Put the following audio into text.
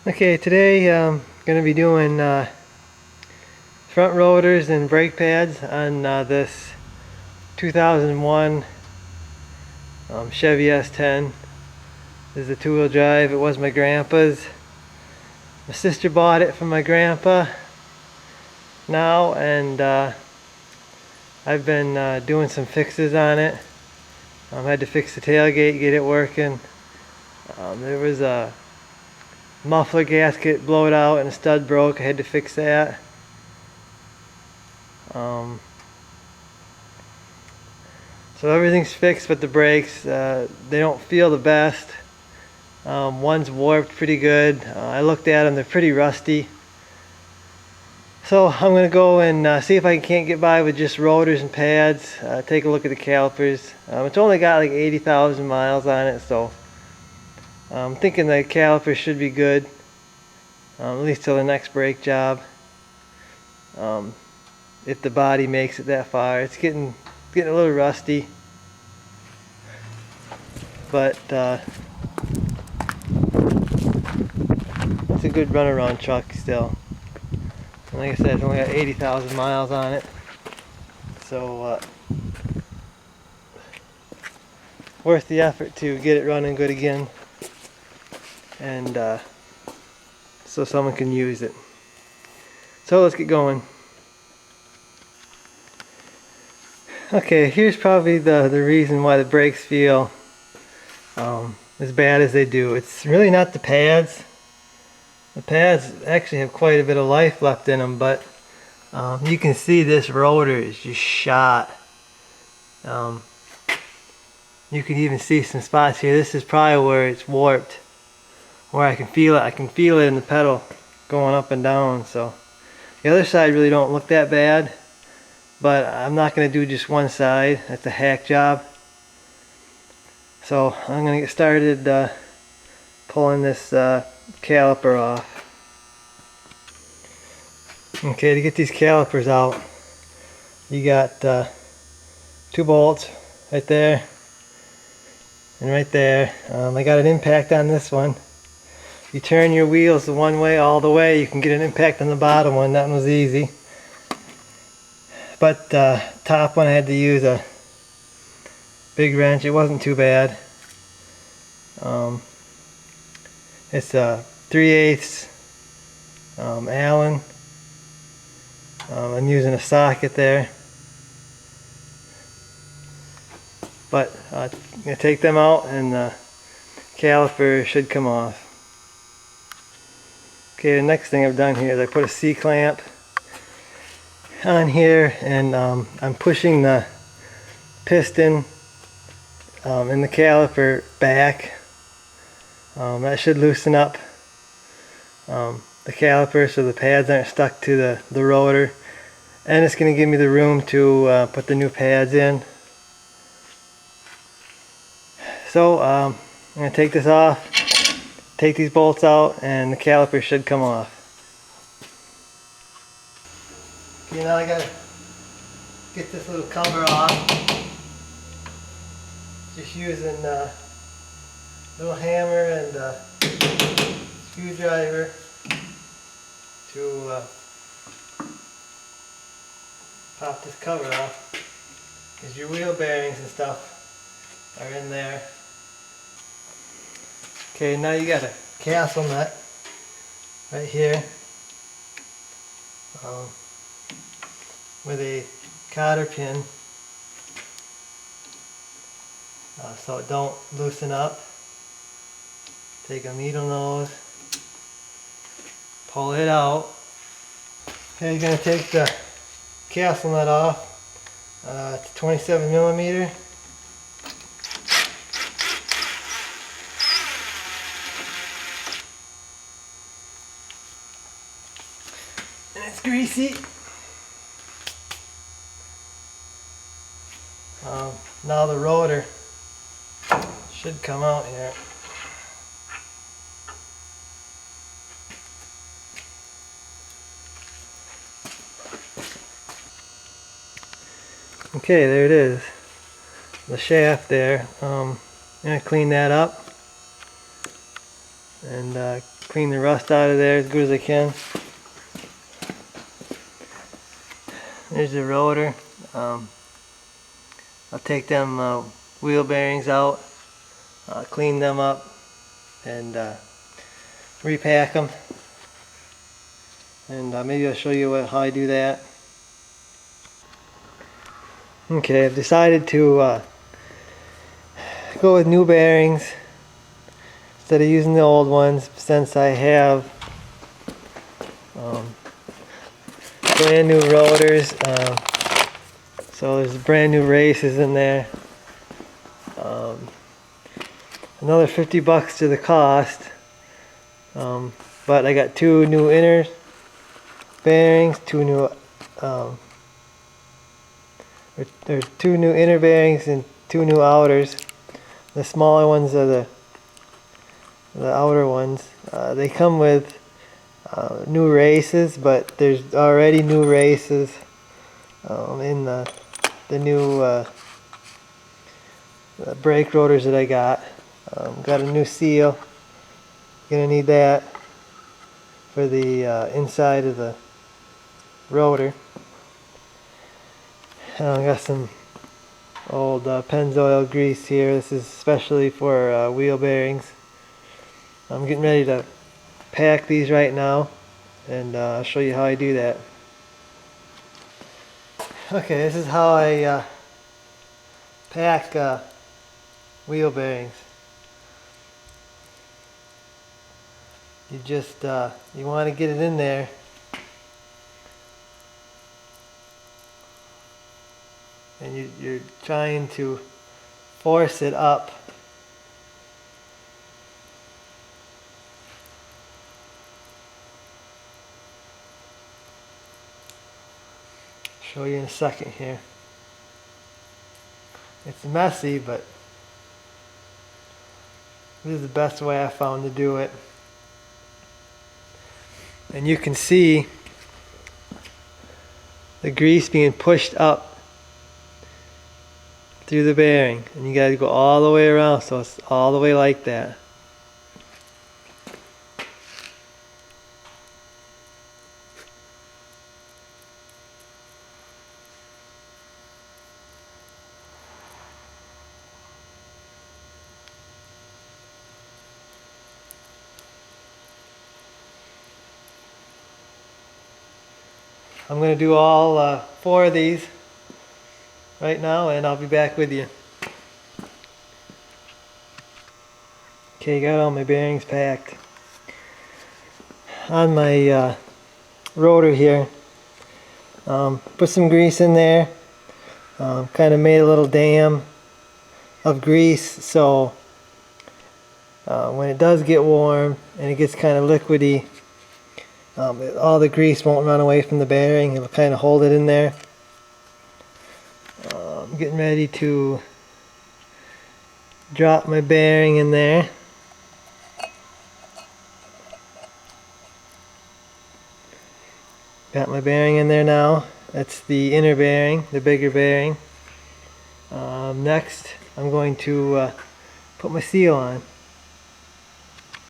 Okay, today I'm going to be doing front rotors and brake pads on this 2001 Chevy S10. This is a two-wheel drive. It was my grandpa's. My sister bought it from my grandpa now, and I've been doing some fixes on it. I had to fix the tailgate, get it working. There was a muffler gasket blowed out and a stud broke. I had to fix that. So everything's fixed but the brakes. They don't feel the best. One's warped pretty good. I looked at them, they're pretty rusty. So I'm going to go and see if I can't get by with just rotors and pads. Take a look at the calipers. It's only got like 80,000 miles on it, so I'm thinking the calipers should be good. At least till the next brake job. If the body makes it that far. It's getting a little rusty, but it's a good runaround truck still. And like I said, it's only got 80,000 miles on it, so worth the effort to get it running good again, and so someone can use it. So let's get going. Okay, here's probably the reason why the brakes feel as bad as they do. It's really not the pads. The pads actually have quite a bit of life left in them, but you can see this rotor is just shot. You can even see some spots here. This is probably where it's warped, where I can feel it. I can feel it in the pedal going up and down. So the other side really don't look that bad. But I'm not going to do just one side. That's a hack job. So I'm going to get started pulling this caliper off. Okay, to get these calipers out, you got 2 bolts right there and right there. I got an impact on this one. If you turn your wheels the one way all the way, you can get an impact on the bottom one. That one was easy. But top one I had to use a big wrench. It wasn't too bad. It's a 3/8 Allen. I'm using a socket there. But I'm going to take them out and the caliper should come off. Okay, the next thing I've done here is I put a C-clamp on here, and I'm pushing the piston in the caliper back. That should loosen up the caliper so the pads aren't stuck to the rotor, and it's going to give me the room to put the new pads in. So I'm going to take this off, take these bolts out, and the caliper should come off. Okay, now I gotta get this little cover off. Just using a little hammer and a screwdriver to pop this cover off, because your wheel bearings and stuff are in there. Okay, now you got a castle nut right here. With a cotter pin, so it don't loosen up. Take a needle nose, pull it out. Okay, you're going to take the castle nut off. It's 27 millimeter. And it's greasy. Now the rotor should come out here. Okay, there it is. The shaft there. I'm going to clean that up. and clean the rust out of there as good as I can. There's the rotor. I'll take them wheel bearings out, clean them up, and repack them. And maybe I'll show you how I do that. Okay, I've decided to go with new bearings instead of using the old ones, since I have brand new rotors. So there's brand new races in there. Another $50 to the cost. But I got two new inner bearings, there's two new inner bearings and two new outers. The smaller ones are the outer ones. They come with new races, but there's already new races in the new brake rotors that I got. Got a new seal. Gonna need that for the inside of the rotor. Got some old Pennzoil grease here. This is especially for wheel bearings. I'm getting ready to pack these right now, and I'll show you how I do that. Okay, this is how I pack wheel bearings. You just you want to get it in there. And you're trying to force it up. Show you in a second here. It's messy, but this is the best way I found to do it. And you can see the grease being pushed up through the bearing, and you got to go all the way around, so it's all the way like that. I'm going to do all 4 of these right now, and I'll be back with you. Okay, got all my bearings packed. On my rotor here, put some grease in there. Kind of made a little dam of grease, so when it does get warm and it gets kind of liquidy, all the grease won't run away from the bearing. It'll kind of hold it in there. I'm getting ready to drop my bearing in there. Got my bearing in there now. That's the inner bearing, the bigger bearing. Next, I'm going to put my seal on.